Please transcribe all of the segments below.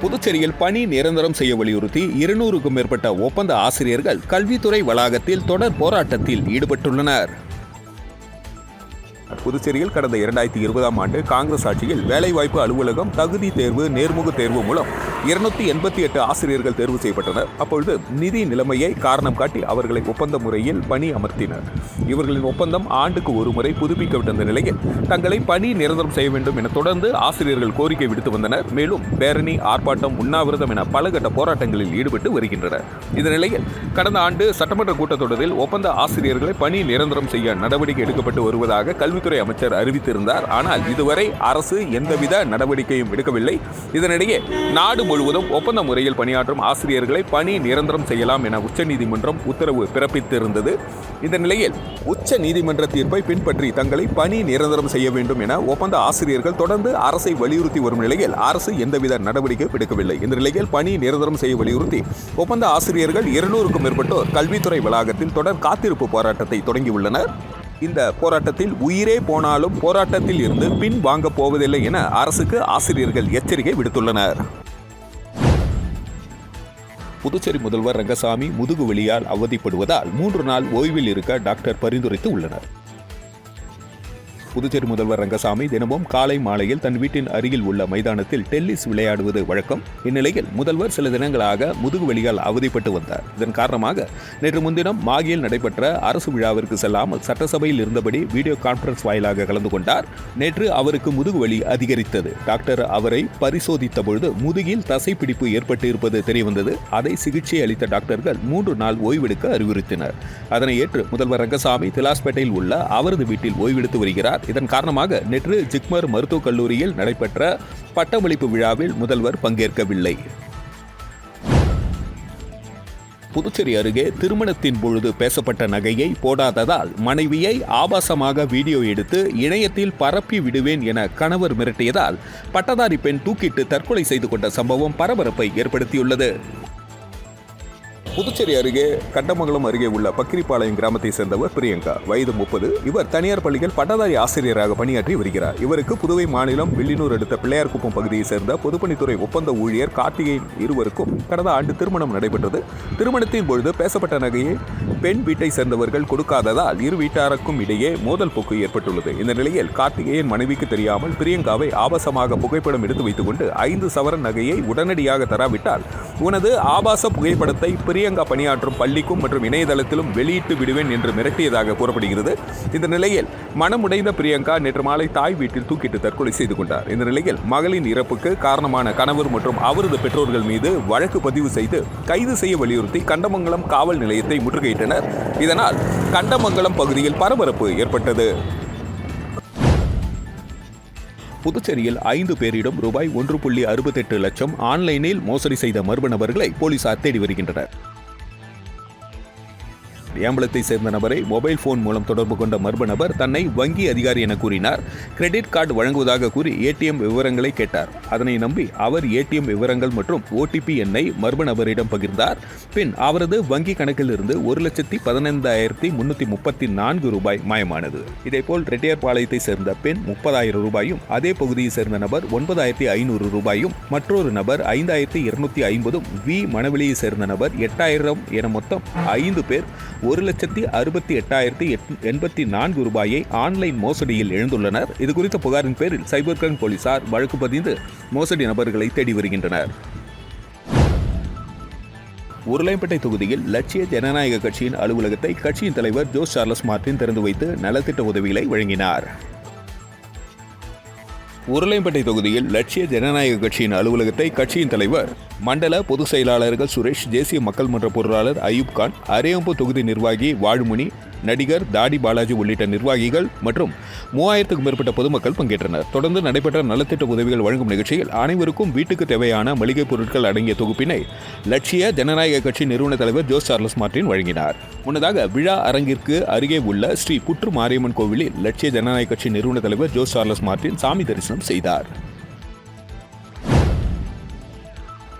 புதுச்சேரியில் பணி நிரந்தரம் செய்ய வலியுறுத்தி 200க்கும் மேற்பட்ட ஒப்பந்த ஆசிரியர்கள் கல்வித்துறை வளாகத்தில் தொடர் போராட்டத்தில் ஈடுபட்டுள்ளனர். புதுச்சேரியில் கடந்த 2020ஆம் ஆண்டு காங்கிரஸ் ஆட்சியில் வேலைவாய்ப்பு அலுவலகம் தகுதி தேர்வு நேர்முக தேர்வு மூலம் 288 ஆசிரியர்கள் தேர்வு செய்யப்பட்டனர். அப்பொழுது நிதி நிலைமையை காரணம் காட்டி அவர்களை ஒப்பந்த முறையில் பணி அமர்த்தினர். இவர்களின் ஒப்பந்தம் ஆண்டுக்கு ஒரு முறை புதுப்பிக்கப்பட்ட நிலையில் தங்களை பணி நிரந்தரம் செய்ய வேண்டும் என தொடர்ந்து ஆசிரியர்கள் கோரிக்கை விடுத்து வந்தனர். மேலும் பேரணி, ஆர்ப்பாட்டம், உண்ணாவிரதம் என பல கட்ட போராட்டங்களில் ஈடுபட்டு வருகின்றனர். இந்த நிலையில் கடந்த ஆண்டு சட்டமன்ற கூட்டத்தொடரில் ஒப்பந்த ஆசிரியர்களை பணி நிரந்தரம் செய்ய நடவடிக்கை எடுக்கப்பட்டு வருவதாக கல்வித்துறை அமைச்சர் அறிவித்திருந்தார். ஆனால் இதுவரை அரசு எந்தவித நடவடிக்கையும் எடுக்கவில்லை. இதனிடையே நாடு முழுவதும் ஒப்பந்த முறையில் பணியாற்றும் ஆசிரியர்களை பணி நிரந்தரம் செய்யலாம் என உச்சநீதிமன்றம் உத்தரவு பிறப்பித்திருந்தது. இந்த நிலையில் உச்சநீதிமன்ற தீர்ப்பை பின்பற்றி தங்களை பணி நிரந்தரம் செய்ய வேண்டும் என ஒப்பந்த ஆசிரியர்கள் தொடர்ந்து அரசை வலியுறுத்தி வரும் நிலையில் அரசு எந்தவித நடவடிக்கை எடுக்கவில்லை. இந்த நிலையில் பணி நிரந்தரம் செய்ய வலியுறுத்தி ஒப்பந்த ஆசிரியர்கள் 200க்கும் மேற்பட்டோர் கல்வித்துறை வளாகத்தில் தொடர் காத்திருப்பு போராட்டத்தை தொடங்கியுள்ளனர். இந்த போராட்டத்தில் உயிரே போனாலும் போராட்டத்தில் இருந்து பின் வாங்க போவதில்லை என அரசுக்கு ஆசிரியர்கள் எச்சரிக்கை விடுத்துள்ளனர். புதுச்சேரி முதல்வர் ரங்கசாமி முதுகு வலியால் அவதிப்படுவதால் 3 நாள் ஓய்வில் இருக்க டாக்டர் பரிந்துரைத்து உள்ளனர். புதுச்சேரி முதல்வர் ரங்கசாமி தினமும் காலை மாலையில் தன் வீட்டின் அருகில் உள்ள மைதானத்தில் டென்னிஸ் விளையாடுவது வழக்கம். இந்நிலையில் முதல்வர் சில தினங்களாக முதுகு வலியால் அவதிப்பட்டு வந்தார். இதன் காரணமாக நேற்று முன்தினம் மாகியில் நடைபெற்ற அரசு விழாவிற்கு செல்லாமல் சட்டசபையில் இருந்தபடி வீடியோ கான்பரன்ஸ் வாயிலாக கலந்து கொண்டார். நேற்று அவருக்கு முதுகு வலி அதிகரித்தது. டாக்டர் அவரை பரிசோதித்த பொழுது முதுகில் தசைப்பிடிப்பு ஏற்பட்டு இருப்பது தெரியவந்தது. அதை சிகிச்சை அளித்த டாக்டர்கள் 3 நாள் ஓய்வெடுக்க அறிவுறுத்தினர். அதனை ஏற்று முதல்வர் ரங்கசாமி திலாஸ்பேட்டையில் உள்ள அவரது வீட்டில் ஓய்வெடுத்து வருகிறார். இதன் காரணமாக நேற்று ஜிப்மர் மருத்துவக் கல்லூரியில் நடைபெற்ற பட்டமளிப்பு விழாவில் முதல்வர் பங்கேற்கவில்லை. புதுச்சேரி அருகே திருமணத்தின் பொழுது பேசப்பட்ட நகையை போடாததால் மனைவியை ஆபாசமாக வீடியோ எடுத்து இணையத்தில் பரப்பி விடுவேன் என கணவர் மிரட்டியதால் பட்டதாரி பெண் தூக்கிட்டு தற்கொலை செய்து கொண்ட சம்பவம் பரபரப்பை ஏற்படுத்தியுள்ளது. புதுச்சேரி அருகே கண்டமங்கலம் அருகே உள்ள பக்கிரிப்பாளையம் கிராமத்தை சேர்ந்தவர் பிரியங்கா, வயது 30. இவர் தனியார் பள்ளியில் பட்டதாரி ஆசிரியராக பணியாற்றி வருகிறார். இவருக்கு புதுவை மாநிலம் வில்லியனூர் அடுத்த பிள்ளையார்குப்பம் பகுதியை சேர்ந்த பொதுப்பணித்துறை ஒப்பந்த ஊழியர் கார்த்திகேயன் இருவருக்கும் கடந்த ஆண்டு திருமணம் நடைபெற்றது. திருமணத்தின் பொழுது பேசப்பட்ட நகையை பெண் வீட்டை சேர்ந்தவர்கள் கொடுக்காததால் இரு வீட்டாருக்கும் இடையே மோதல் போக்கு ஏற்பட்டுள்ளது. இந்த நிலையில் கார்த்திகேயன் மனைவிக்கு தெரியாமல் பிரியங்காவை ஆபாசமாக புகைப்படம் எடுத்து வைத்துக் கொண்டு 5 சவரன் நகையை உடனடியாக தராவிட்டால் உனது ஆபாச புகைப்படத்தை பிரியங்கா பணியாற்றும் பள்ளிக்கும் மற்றும் இணையதளத்திலும் வெளியிட்டு விடுவேன் என்று மிரட்டியதாக கூறப்படுகிறது. இந்த நிலையில் மனமுடைந்த பிரியங்கா நேற்று மாலை தாய் வீட்டில் தூக்கிட்டு தற்கொலை செய்து கொண்டார். இந்த நிலையில் மகளின் இறப்புக்கு காரணமான கணவர் மற்றும் அவரது பெற்றோர்கள் மீது வழக்கு பதிவு செய்து கைது செய்ய வலியுறுத்தி கண்டமங்கலம் காவல் நிலையத்தை முற்றுகையிட்டனர். இதனால் கண்டமங்கலம் பகுதியில் பரபரப்பு ஏற்பட்டது. புதுச்சேரியில் 5 பேரிடம் ரூபாய் 1.68 லட்சம் ஆன்லைனில் மோசடி செய்த மர்ம நபர்களை போலீசார் தேடி வருகின்றனர். ஏம்பலத்தை சேர்ந்த நபரை மொபைல் போன் மூலம் தொடர்பு கொண்ட மர்ம நபர் தன்னை வங்கி அதிகாரி என கூறினார். கிரெடிட் கார்டு வழங்குவதாக கூறி ஏடிஎம் விவரங்களை கேட்டார். அதனை நம்பி அவர் ஏடிஎம் விவரங்கள் மற்றும் ஓடிபி எண்ணை மர்ம நபரிடம் பகிர்ந்தார். பின் அவரது வங்கி கணக்கில் இருந்து 1,15,334 ரூபாய் மாயமானது. இதேபோல் ரெட்டியார்பாளையத்தை சேர்ந்த பெண் 30,000 ரூபாயும், அதே பகுதியை சேர்ந்த நபர் 9,500 ரூபாயும், மற்றொரு நபர் 5,250, வி மணவெளியை சேர்ந்த நபர் 8,000 என மொத்தம் 5 பேர் 1,18,084 ரூபாயை ஆன்லைன் மோசடியில் எழுந்துள்ளனர். இதுகுறித்த புகாரின் பேரில் சைபர் கிரைம் போலீசார் வழக்கு பதிந்து மோசடி நபர்களை தேடி வருகின்றனர். உருளையம்பேட்டை தொகுதியில் லட்சிய ஜனநாயக கட்சியின் அலுவலகத்தை கட்சியின் தலைவர் ஜோஸ் சார்லஸ் மார்டின் திறந்து வைத்து நலத்திட்ட உதவிகளை வழங்கினார். உருளையம்பேட்டை தொகுதியில் லட்சிய ஜனநாயக கட்சியின் அலுவலகத்தை கட்சியின் தலைவர், மண்டல பொதுச் செயலாளர்கள் சுரேஷ், தேசிய மக்கள் மன்ற பொருளாளர் அயூப் கான், அரியம்பு தொகுதி நிர்வாகி வாழுமுனி, நடிகர் தாடி பாலாஜி உள்ளிட்ட நிர்வாகிகள் மற்றும் 3000க்கும் மேற்பட்ட பொதுமக்கள் பங்கேற்றனர். தொடர்ந்து நடைபெற்ற நலத்திட்ட உதவிகள் வழங்கும் நிகழ்ச்சியில் அனைவருக்கும் வீட்டுக்கு தேவையான மளிகை பொருட்கள் அடங்கிய தொகுப்பினை லட்சிய ஜனநாயக கட்சி நிறுவன தலைவர் ஜோஸ் சார்லஸ் மார்டின் வழங்கினார். முன்னதாக விழா அரங்கிற்கு அருகே உள்ள ஸ்ரீ புற்று மாரியம்மன் கோவிலில் லட்சிய ஜனநாயக கட்சி நிறுவன தலைவர் ஜோஸ் சார்லஸ் மார்டின் சாமி தரிசனம் செய்தார்.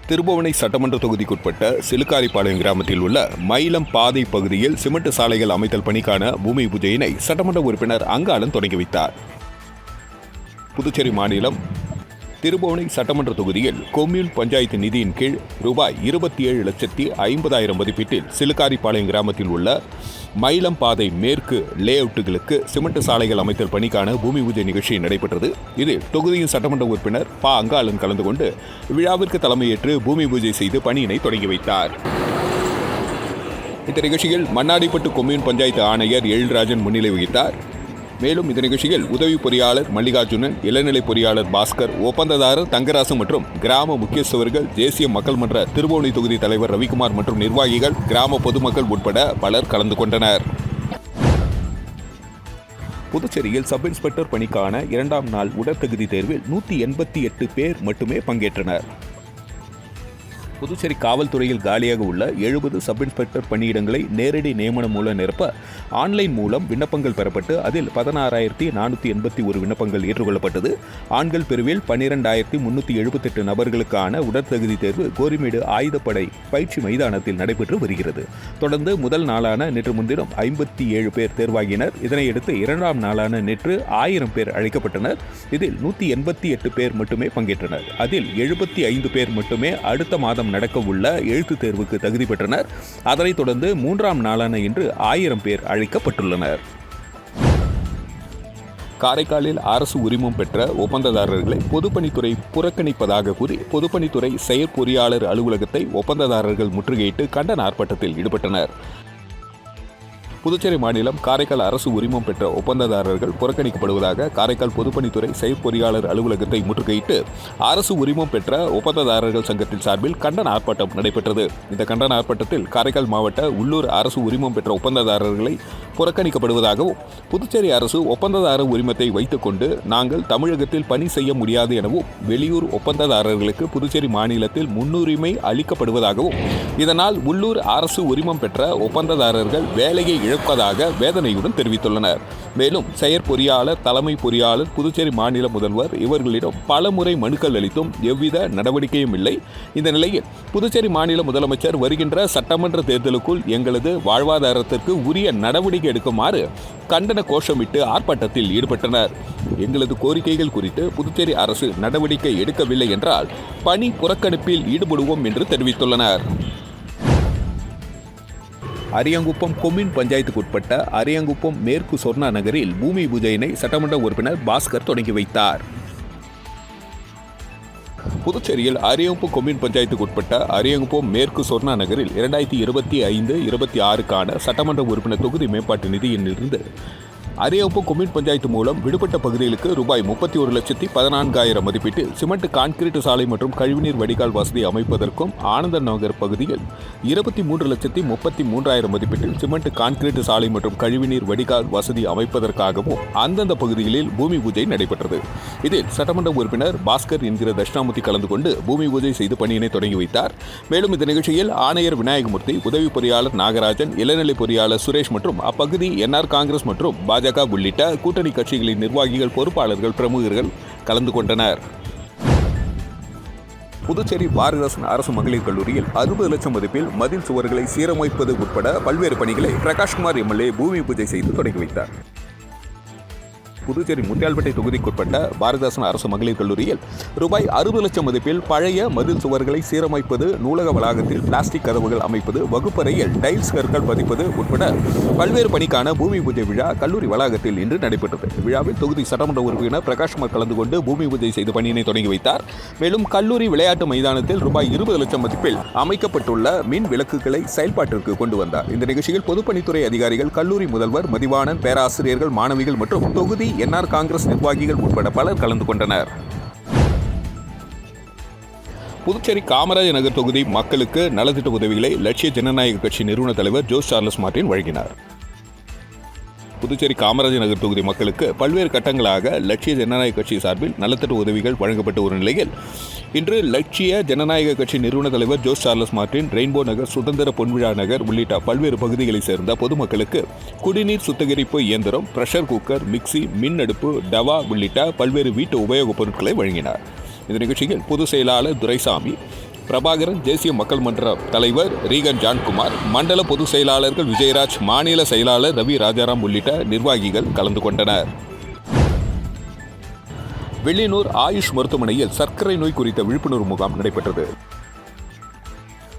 திருபுவனை சட்டமன்ற தொகுதிக்குட்பட்ட சிலுக்காரிப்பாளையம் கிராமத்தில் உள்ள மயிலம் பாதை பகுதியில் சிமெண்ட் சாலைகள் அமைத்தல் பணிக்கான பூமி பூஜையினை சட்டமன்ற உறுப்பினர் அங்காளன் தொடங்கி வைத்தார். புதுச்சேரி மாநிலம் திருபுவனை சட்டமன்ற தொகுதியில் கொம்யூன் பஞ்சாயத்து நிதியின் கீழ் ரூபாய் 27,50,000 மதிப்பீட்டில் சிலுக்காரிப்பாளையம் கிராமத்தில் உள்ள மயிலம் பாதை மேற்கு லே அவுட்டுகளுக்கு சிமெண்ட் சாலைகள் அமைத்தல் பணிக்கான பூமி பூஜை நிகழ்ச்சி நடைபெற்றது. இதில் தொகுதியின் சட்டமன்ற உறுப்பினர் ப. அங்காளன் கலந்து கொண்டு விழாவிற்கு தலைமையேற்று பூமி பூஜை செய்து பணியினை தொடங்கி வைத்தார். இந்த நிகழ்ச்சியில் மண்ணாடிப்பட்டு கொம்யூன் பஞ்சாயத்து ஆணையர் எழில்ராஜன் முன்னிலை வகித்தார். மேலும் இந்த நிகழ்ச்சியில் உதவி பொறியாளர் மல்லிகார்ஜுனன், இளநிலை பொறியாளர் பாஸ்கர், ஒப்பந்ததாரர் தங்கராசு மற்றும் கிராம முக்கியஸ்தவர்கள், தேசிய மக்கள் மன்ற திருபுவனை தொகுதி தலைவர் ரவிக்குமார் மற்றும் நிர்வாகிகள், கிராம பொதுமக்கள் உட்பட பலர் கலந்து கொண்டனர். புதுச்சேரியில் சப் இன்ஸ்பெக்டர் பணிக்கான 2ஆம் நாள் உடற்தகுதி தேர்வில் 188 பேர் மட்டுமே பங்கேற்றனர். புதுச்சேரி காவல்துறையில் காலியாக உள்ள 70 சப் இன்ஸ்பெக்டர் பணியிடங்களை நேரடி நியமனம் மூலம் நிரப்ப ஆன்லைன் மூலம் விண்ணப்பங்கள் பெறப்பட்டு அதில் 16,481 விண்ணப்பங்கள் ஏற்றுக்கொள்ளப்பட்டது. ஆண்கள் பிரிவில் 12,378 நபர்களுக்கான உடற்தகுதி தேர்வு கோரிமேடு ஆயுதப்படை பயிற்சி மைதானத்தில் நடைபெற்று வருகிறது. தொடர்ந்து முதல் நாளான நேற்று முன்தினம் 57 பேர் தேர்வாகினர். இதனையடுத்து 2ஆம் நாளான நேற்று 1000 பேர் அழைக்கப்பட்டனர். இதில் 188 பேர் மட்டுமே பங்கேற்றனர். அதில் 75 பேர் மட்டுமே அடுத்த மாதம் நடக்க உள்ள எழுத்து தேர்வுக்கு தகுதி பெற்றனர். அதனைத் தொடர்ந்து 3ஆம் நாளான இன்று 1000 பேர் அழைக்கப்பட்டுள்ளனர். காரைக்காலில் அரசு உரிமம் பெற்ற ஒப்பந்ததாரர்களை பொதுப்பணித்துறை புறக்கணிப்பதாக கூறி பொதுப்பணித்துறை செயற்பொறியாளர் அலுவலகத்தை ஒப்பந்ததாரர்கள் முற்றுகையிட்டு கண்டன ஆர்ப்பாட்டத்தில் ஈடுபட்டனர். புதுச்சேரி மாநிலம் காரைக்கால் அரசு உரிமம் பெற்ற ஒப்பந்ததாரர்கள் புறக்கணிக்கப்படுவதாக காரைக்கால் பொதுப்பணித்துறை செயற்பொறியாளர் அலுவலகத்தை முற்றுகையிட்டு அரசு உரிமம் பெற்ற ஒப்பந்ததாரர்கள் சங்கத்தின் சார்பில் கண்டன ஆர்ப்பாட்டம் நடைபெற்றது. இந்த கண்டன ஆர்ப்பாட்டத்தில் காரைக்கால் மாவட்ட உள்ளூர் அரசு உரிமம் பெற்ற ஒப்பந்ததாரர்களை புறக்கணிக்கப்படுவதாகவும், புதுச்சேரி அரசு ஒப்பந்ததாரர் உரிமத்தை வைத்துக் கொண்டு நாங்கள் தமிழகத்தில் பணி செய்ய முடியாது எனவும், வெளியூர் ஒப்பந்ததாரர்களுக்கு புதுச்சேரி மாநிலத்தில் முன்னுரிமை அளிக்கப்படுவதாகவும், இதனால் உள்ளூர் அரசு உரிமம் பெற்ற ஒப்பந்ததாரர்கள் வேலையை இழப்பதாக வேதனையுடன் தெரிவித்துள்ளனர். மேலும் செயற்பொறியாளர், தலைமை பொறியாளர், புதுச்சேரி மாநில முதல்வர் இவர்களிடம் பல முறை மனுக்கள் அளித்தும் எவ்வித நடவடிக்கையும் இல்லை. இந்த நிலையில் புதுச்சேரி மாநில முதலமைச்சர் வருகின்ற சட்டமன்ற தேர்தலுக்குள் எங்களது வாழ்வாதாரத்திற்கு உரிய நடவடிக்கை எடுக்குமாறு கண்டன கோஷமிட்டு ஆர்ப்பாட்டத்தில் ஈடுபட்டனர். எங்களது கோரிக்கைகள் குறித்து புதுச்சேரி அரசு நடவடிக்கை எடுக்கவில்லை என்றால் பணி புறக்கணிப்பில் ஈடுபடுவோம் என்று தெரிவித்துள்ளனர். அரியாங்குப்பம் கொம்யூன் பஞ்சாயத்துக்கு உட்பட்ட அரியாங்குப்பம் மேற்கு சொர்ணா நகரில் பூமி பூஜையினை சட்டமன்ற உறுப்பினர் பாஸ்கர் தொடங்கி வைத்தார். புதுச்சேரியில் அரியாங்குப்பம் கொம்யூன் பஞ்சாயத்துக்கு உட்பட்ட அரியாங்குப்பம் மேற்கு சொர்ணா நகரில் 2025-26க்கான சட்டமன்ற உறுப்பினர் தொகுதி மேம்பாட்டு நிதியிலிருந்து அரியாங்குப்பம் கொம்யூன் பஞ்சாயத்து மூலம் விடுபட்ட பகுதிகளுக்கு ரூபாய் 31,14,000 மதிப்பீட்டில் சிமெண்ட் கான்கிரீட் சாலை மற்றும் கழிவுநீர் வடிகால் வசதி அமைப்பதற்கும், ஆனந்த நகர் பகுதியில் 23,33,000 மதிப்பீட்டில் சிமெண்ட் கான்கிரீட் சாலை மற்றும் கழிவுநீர் வடிகால் வசதி அமைப்பதற்காகவும் அந்தந்த பகுதிகளில் பூமி பூஜை நடைபெற்றது. இதில் சட்டமன்ற உறுப்பினர் பாஸ்கர் என்கிற தட்சிணாமூர்த்தி கலந்து கொண்டு பூமி பூஜை செய்து பணியினை தொடங்கி வைத்தார். மேலும் இந்த நிகழ்ச்சியில் ஆணையர் விநாயகமூர்த்தி, உதவி பொறியாளர் நாகராஜன், இளநிலை பொறியாளர் சுரேஷ் மற்றும் அப்பகுதி NR காங்கிரஸ் மற்றும் பாஜக உள்ளிட்ட கூட்டணி கட்சிகளின் நிர்வாகிகள், பொறுப்பாளர்கள், பிரமுகர்கள் கலந்து கொண்டனர். புதுச்சேரி பாரதிதாசன் அரசு மகளிர் கல்லூரியில் 60 லட்சம் மதிப்பில் மதில் சுவர்களை சீரமைப்பது உட்பட பல்வேறு பணிகளை பிரகாஷ்குமார் MLA பூமி பூஜை செய்து தொடங்கி வைத்தார். புதுச்சேரி முத்தியால்பேட்டை தொகுதிக்குட்பட்ட பாரதிதாசன் அரசு மகளிர் கல்லூரியில் ரூபாய் 60 லட்சம் மதிப்பில் பழைய மதில் சுவர்களை சீரமைப்பது, நூலக வளாகத்தில் பிளாஸ்டிக் கதவுகள் அமைப்பது, வகுப்பறையில் டைல்ஸ் கற்கள் பதிப்பது உட்பட பல்வேறு பணிக்கான பூமி பூஜை விழா கல்லூரி வளாகத்தில் இன்று நடைபெற்றது. விழாவில் தொகுதி சட்டமன்ற உறுப்பினர் பிரகாஷ்குமார் கலந்து கொண்டு பூமி பூஜை செய்து பணியினை தொடங்கி வைத்தார். மேலும் கல்லூரி விளையாட்டு மைதானத்தில் ரூபாய் 20 லட்சம் மதிப்பில் அமைக்கப்பட்டுள்ள மின் விளக்குகளை செயல்பாட்டிற்கு கொண்டு வந்தார். இந்த நிகழ்ச்சியில் பொதுப்பணித்துறை அதிகாரிகள், கல்லூரி முதல்வர் மதிவாணன், பேராசிரியர்கள், மாணவிகள் மற்றும் தொகுதி NR காங்கிரஸ் நிர்வாகிகள் உட்பட பலர் கலந்து கொண்டனர். புதுச்சேரி காமராஜர் நகர் தொகுதி மக்களுக்கு நலத்திட்ட உதவிகளை லட்சிய ஜனநாயக கட்சி நிறுவன தலைவர் ஜோஸ் சார்லஸ் மார்ட்டின் வழங்கினார். புதுச்சேரி காமராஜர் நகர் தொகுதி மக்களுக்கு பல்வேறு கட்டங்களாக லட்சிய ஜனநாயக கட்சி சார்பில் நலத்திட்ட உதவிகள் வழங்கப்பட்ட ஒரு நிலையில் இன்று லட்சிய ஜனநாயக கட்சி நிறுவன தலைவர் ஜோஸ் சார்லஸ் மார்ட்டின் ரெயின்போ நகர், சுதந்திர பொன்விழா நகர் உள்ளிட்ட பல்வேறு பகுதிகளைச் சேர்ந்த பொதுமக்களுக்கு குடிநீர் சுத்திகரிப்பு இயந்திரம், பிரஷர் குக்கர், மிக்சி, மின் அடுப்பு, டவா உள்ளிட்ட பல்வேறு வீட்டு உபயோகப் பொருட்களை வழங்கினார். இந்த நிகழ்ச்சியில் பொதுச் செயலாளர் துரைசாமி, பிரபாகரன், தேசிய மக்கள் மன்ற தலைவர் ரீகன் ஜான்குமார், மண்டல பொதுச் செயலாளர்கள் விஜயராஜ், மாநில செயலாளர் ரவி ராஜாராம் உள்ளிட்ட நிர்வாகிகள் கலந்து கொண்டனர். வெள்ளியனூர் ஆயுஷ் மருத்துவமனையில் சர்க்கரை நோய் குறித்த விழிப்புணர்வு முகாம் நடைபெற்றது.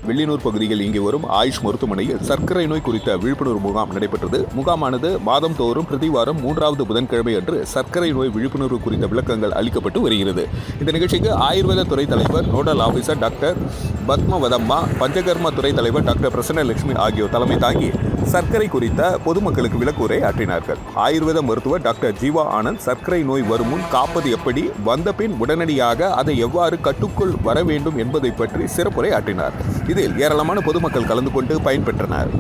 வெள்ளியனூர் பகுதியில் இங்கே வரும் ஆயுஷ் மருத்துவமனையில் சர்க்கரை நோய் குறித்த விழிப்புணர்வு முகாம் நடைபெற்றது. முகாமானது மாதம் தோறும் பிரதிவாரம் 3வது புதன்கிழமை அன்று சர்க்கரை நோய் விழிப்புணர்வு குறித்த விளக்கங்கள் அளிக்கப்பட்டு வருகிறது. இந்த நிகழ்ச்சிக்கு ஆயுர்வேத துறை தலைவர் நோடல் ஆபீசர் டாக்டர் பத்மவதம்மா, பஞ்சகர்மா துறை தலைவர் டாக்டர் பிரசன்னலட்சுமி ஆகியோர் தலைமை தாங்கி சர்க்கரை குறித்த பொதுமக்களுக்கு விளக்குரை ஆற்றினார்கள். ஆயுர்வேத மருத்துவர் டாக்டர் ஜீவா ஆனந்த் சர்க்கரை நோய் வரும் முன் காப்பது எப்படி, வந்த பின் உடனடியாக அதை எவ்வாறு கட்டுக்குள் வர வேண்டும் என்பதை பற்றி சிறப்புரை ஆற்றினார். இதில் ஏராளமான பொதுமக்கள் கலந்து கொண்டு பயன்பெற்றனர்.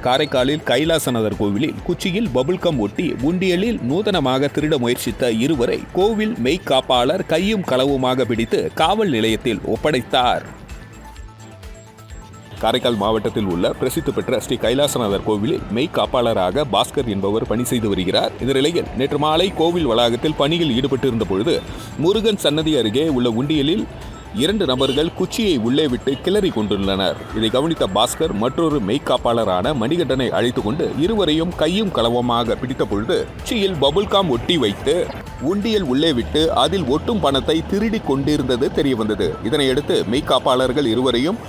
காரைக்காலில் கைலாசநாதர் கோவிலில் குச்சியில் பபுல்கம் ஒட்டி உண்டியலில் நூதனமாக திருட முயற்சித்த இருவரை கோவில் மெய்க்காப்பாளர் கையும் களவுமாக பிடித்து காவல் நிலையத்தில் ஒப்படைத்தார். காரைக்கால் மாவட்டத்தில் உள்ள பிரசித்தி பெற்ற ஸ்ரீ கைலாசநாதர் கோவிலில் மெய்க்காப்பாளராக பாஸ்கர் என்பவர் பணி செய்து வருகிறார். இந்த நிலையில் நேற்று மாலை கோவில் வளாகத்தில் பணியில் ஈடுபட்டிருந்த பொழுது முருகன் சன்னதி அருகே உள்ள உண்டியலில் 2 நபர்கள் குச்சியை உள்ளே விட்டு கிளறி கொண்டுள்ளனர். இதை கவனித்த பாஸ்கர் மற்றொரு மெய்க்காப்பாளரான மணிகண்டனை அழைத்து கொண்டு இருவரையும் கையும் களவமாக பிடித்த பொழுது குச்சியில் பபுல்காம் ஒட்டி வைத்து உண்டியல் உள்ளே விட்டு அதில் ஒட்டும் பணத்தை திருடி கொண்டிருந்தது தெரியவந்தது. இதனையடுத்து மெய்க்காப்பாளர்கள் இருவரையும்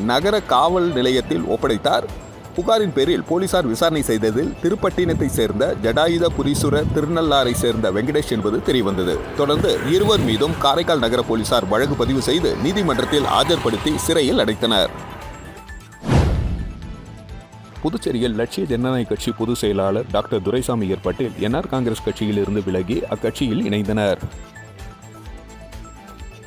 நகர காவல் நிலையத்தில் ஒப்படைத்தார். புகாரின் பேரில் போலீசார் விசாரணை செய்ததில் திருப்பட்டினத்தை சேர்ந்த ஜடாயுத புரீசுர திருநள்ளாரை சேர்ந்த வெங்கடேஷ் என்பது தெரியவந்தது. தொடர்ந்து இருவர் மீதும் காரைக்கால் நகர போலீசார் வழக்கு பதிவு செய்து நீதிமன்றத்தில் ஆஜர்படுத்தி சிறையில் அடைத்தனர். புதுச்சேரியில் லட்சிய ஜனநாயக கட்சி பொதுச் செயலாளர் டாக்டர் துரைசாமி ஏற்பாட்டில் என்ஆர் காங்கிரஸ் கட்சியில் இருந்து விலகி அக்கட்சியில் இணைந்தனர்.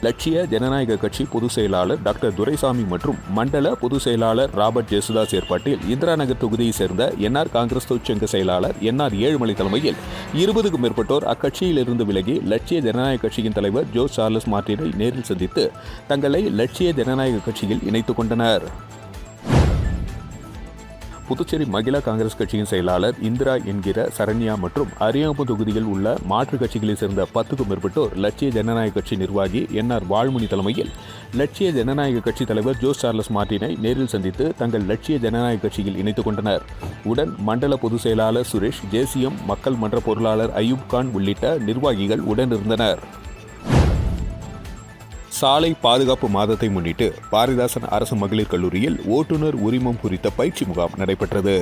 லட்சிய ஜனநாயக கட்சி பொதுச் செயலாளர் டாக்டர் துரைசாமி மற்றும் மண்டல பொதுச் செயலாளர் ராபர்ட் ஜேசுதாஸ் ஏற்பாட்டில் இந்திரா நகர் தொகுதியை சேர்ந்த என்ஆர் காங்கிரஸ் தொழிற்சங்க செயலாளர் என்ஆர் ஏழுமலை தலைமையில் 20க்கும் மேற்பட்டோர் அக்கட்சியிலிருந்து விலகி லட்சிய ஜனநாயக கட்சியின் தலைவர் ஜோ சார்லஸ் மார்டினை நேரில் சந்தித்து தங்களை லட்சிய ஜனநாயக கட்சியில் இணைத்துக் கொண்டனர். புதுச்சேரி மகிழா காங்கிரஸ் கட்சியின் செயலாளர் இந்திரா என்கிற சரண்யா மற்றும் அரியாம்பு தொகுதியில் உள்ள மாற்றுக் கட்சிகளை சேர்ந்த 10க்கும் மேற்பட்டோர் லட்சிய ஜனநாயக கட்சி நிர்வாகி என்ஆர் வாழ்முனி தலைமையில் லட்சிய ஜனநாயக கட்சி தலைவர் ஜோ சார்லஸ் மார்டினை நேரில் சந்தித்து தங்கள் லட்சிய ஜனநாயக கட்சியில் இணைத்துக் கொண்டனர். உடன் மண்டல பொதுச் செயலாளர் சுரேஷ், ஜேசிஎம் மக்கள் மன்ற பொருளாளர் அயூப் கான் உள்ளிட்ட நிர்வாகிகள் உடனிருந்தனர். சாலை பாதுகாப்பு மாதத்தை முன்னிட்டு பாரதிதாசன் அரசு மகளிர் கல்லூரியில் ஓட்டுநர் உரிமம் குறித்த பயிற்சி முகாம் நடைபெற்றது.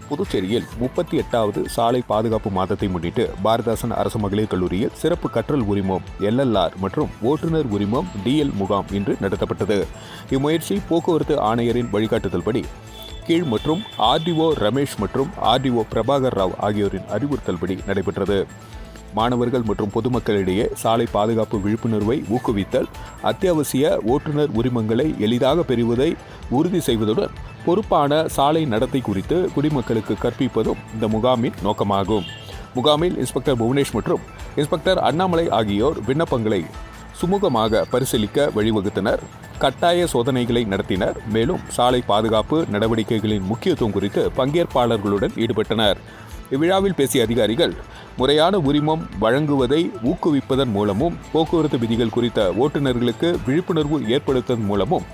புதுச்சேரியில் 38வது சாலை பாதுகாப்பு மாதத்தை முன்னிட்டு பாரதிதாசன் அரசு மகளிர் கல்லூரியில் சிறப்பு கற்றல் உரிமம் LLR மற்றும் ஓட்டுநர் உரிமம் DL முகாம் இன்று நடத்தப்பட்டது. இம்முயற்சி போக்குவரத்து ஆணையரின் வழிகாட்டுதல்படி கீழ் மற்றும் RDO ரமேஷ் மற்றும் RDO பிரபாகர் ராவ் ஆகியோரின் அறிவுறுத்தல்படி நடைபெற்றது. மாணவர்கள் மற்றும் பொதுமக்களிடையே சாலை பாதுகாப்பு விழிப்புணர்வை ஊக்குவித்தல், அத்தியாவசிய ஓட்டுநர் உரிமங்களை எளிதாக பெறுவதை உறுதி செய்வதுடன் பொறுப்பான சாலை நடத்தை குறித்து குடிமக்களுக்கு கற்பிப்பதும் இந்த முகாமின் நோக்கமாகும். முகாமில் இன்ஸ்பெக்டர் புவனேஷ் மற்றும் இன்ஸ்பெக்டர் அண்ணாமலை ஆகியோர் விண்ணப்பங்களை சுமூகமாக பரிசீலிக்க வழிவகுத்தனர். கட்டாய சோதனைகளை நடத்தினர். மேலும் சாலை பாதுகாப்பு நடவடிக்கைகளின் முக்கியத்துவம் குறித்து பங்கேற்பாளர்களுடன் ஈடுபட்டனர். இவ்விழாவில் பேசிய அதிகாரிகள் முறையான உரிமம் வழங்குவதை ஊக்குவிப்பதன் மூலமும் போக்குவரத்து விதிகள் குறித்த ஓட்டுநர்களுக்கு விழிப்புணர்வு ஏற்படுத்துவதன் மூலமும்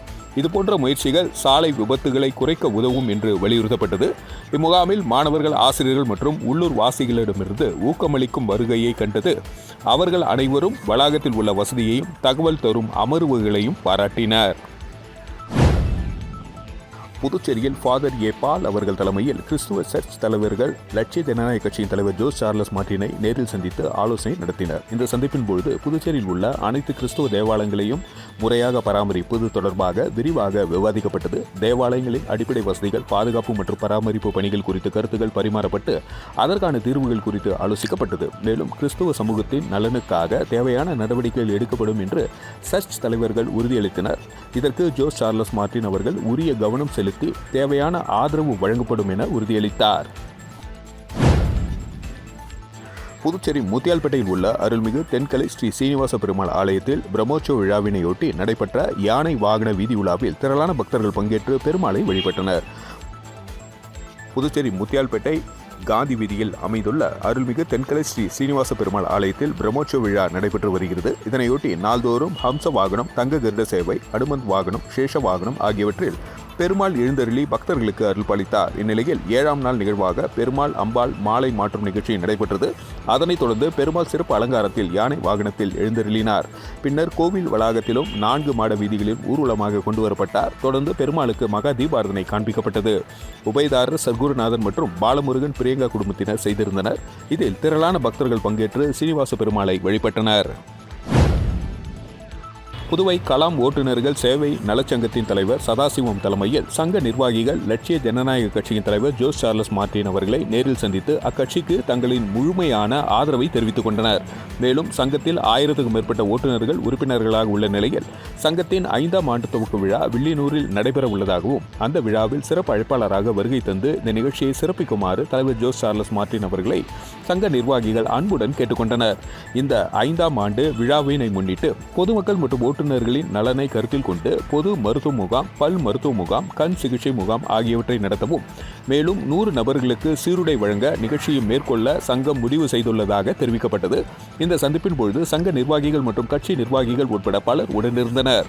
இதுபோன்ற முயற்சிகள் சாலை விபத்துகளை குறைக்க உதவும் என்று வலியுறுத்தப்பட்டது. இம்முகாமில் மாணவர்கள், ஆசிரியர்கள் மற்றும் உள்ளூர் வாசிகளிடமிருந்து ஊக்கமளிக்கும் வருகையை கண்டது. அவர்கள் அனைவரும் வளாகத்தில் உள்ள வசதியையும் தகவல் தரும் அமர்வுகளையும் பாராட்டினர். புதுச்சேரியில் ஃபாதர் ஏ பால் அவர்கள் தலைமையில் கிறிஸ்துவ சர்ச் தலைவர்கள் லட்சிய ஜனநாயக கட்சியின் தலைவர் ஜோ சார்லஸ் மார்டினை நேரில் சந்தித்து ஆலோசனை நடத்தினர். இந்த சந்திப்பின் பொழுது புதுச்சேரியில் உள்ள அனைத்து கிறிஸ்துவ தேவாலயங்களையும் முறையாக பராமரிப்பது தொடர்பாக விரிவாக விவாதிக்கப்பட்டது. தேவாலயங்களின் அடிப்படை வசதிகள், பாதுகாப்பு மற்றும் பராமரிப்பு பணிகள் குறித்து கருத்துக்கள் பரிமாறப்பட்டு அதற்கான தீர்வுகள் குறித்து ஆலோசிக்கப்பட்டது. மேலும் கிறிஸ்துவ சமூகத்தின் நலனுக்காக தேவையான நடவடிக்கைகள் எடுக்கப்படும் என்று சர்ச் தலைவர்கள் உறுதியளித்தனர். இதற்கு ஜோ சார்லஸ் மார்டின் அவர்கள் உரிய கவனம் செலுத்தி தேவையான ஆதரவு வழங்கப்படும் என உறுதியளித்தார். புதுச்சேரி முத்தியால்பேட்டையில் உள்ள அருள்மிகு தென்கலை ஸ்ரீ சீனிவாச பெருமாள் ஆலயத்தில் பிரம்மோற்சவ விழாவினையொட்டி நடைபெற்ற யானை வாகன வீதி உலாவில் திரளான பக்தர்கள் பங்கேற்று பெருமாளை வழிபட்டனர். புதுச்சேரி முத்தியால்பேட்டை காந்தி வீதியில் அமைந்துள்ள அருள்மிகு தென்கலை ஸ்ரீ சீனிவாச பெருமாள் ஆலயத்தில் பிரம்மோற்சவ விழா நடைபெற்று வருகிறது. இதனையொட்டி நாள்தோறும் ஹம்ச வாகனம், தங்க கருட சேவை, அனுமந்த் வாகனம், சேஷ வாகனம் ஆகியவற்றில் பெருமாள் எழுந்தருளி பக்தர்களுக்கு அருள் பாலித்தார். இந்நிலையில் 7ஆம் நாள் நிகழ்வாக பெருமாள் அம்பாள் மாலை மாற்றும் நிகழ்ச்சி நடைபெற்றது. அதனைத் தொடர்ந்து பெருமாள் சிறப்பு அலங்காரத்தில் யானை வாகனத்தில் எழுந்தருளினார். பின்னர் கோவில் வளாகத்திலும் 4 மாட வீதிகளில் ஊர்வலமாக கொண்டு வரப்பட்டார். தொடர்ந்து பெருமாளுக்கு மகா தீபாரதனை காண்பிக்கப்பட்டது. உபயதாரர் சர்க்குருநாதன் மற்றும் பாலமுருகன் பிரியங்கா குடும்பத்தினர் செய்திருந்தனர். இதில் திரளான பக்தர்கள் பங்கேற்று சீனிவாச பெருமாளை வழிபட்டனர். புதுவை கலாம் ஓட்டுநர்கள் சேவை நலச்சங்கத்தின் தலைவர் சதாசிவம் தலைமையில் சங்க நிர்வாகிகள் லட்சிய ஜனநாயக கட்சியின் தலைவர் ஜோஸ் சார்லஸ் மார்டின் அவர்களை நேரில் சந்தித்து அக்கட்சிக்கு தங்களின் முழுமையான ஆதரவை தெரிவித்துக் கொண்டனர். மேலும் சங்கத்தில் 1000க்கும் மேற்பட்ட ஓட்டுநர்கள் உறுப்பினர்களாக உள்ள நிலையில் சங்கத்தின் 5ஆம் ஆண்டு துவக்க விழா வில்லியனூரில் நடைபெற உள்ளதாகவும் அந்த விழாவில் சிறப்பு அழைப்பாளராக வருகை தந்து இந்த நிகழ்ச்சியை சிறப்பிக்குமாறு தலைவர் ஜோஸ் சார்லஸ் மார்டின் அவர்களை சங்க நிர்வாகிகள் அன்புடன் கேட்டுக்கொண்டனர். இந்த 5ஆம் ஆண்டு விழாவினை முன்னிட்டு பொதுமக்கள் மற்றும் ஓட்டுநர்களின் நலனை கருத்தில் கொண்டு பொது மருத்துவ முகாம், பல் மருத்துவ முகாம், கண் சிகிச்சை முகாம் ஆகியவற்றை நடத்தவும், மேலும் 100 நபர்களுக்கு சீருடை வழங்க நிகழ்ச்சியை மேற்கொள்ள சங்கம் முடிவு செய்துள்ளதாக தெரிவிக்கப்பட்டது. இந்த சந்திப்பின் பொழுது சங்க நிர்வாகிகள் மற்றும் கட்சி நிர்வாகிகள் உட்பட பலர் உடனிருந்தனர்.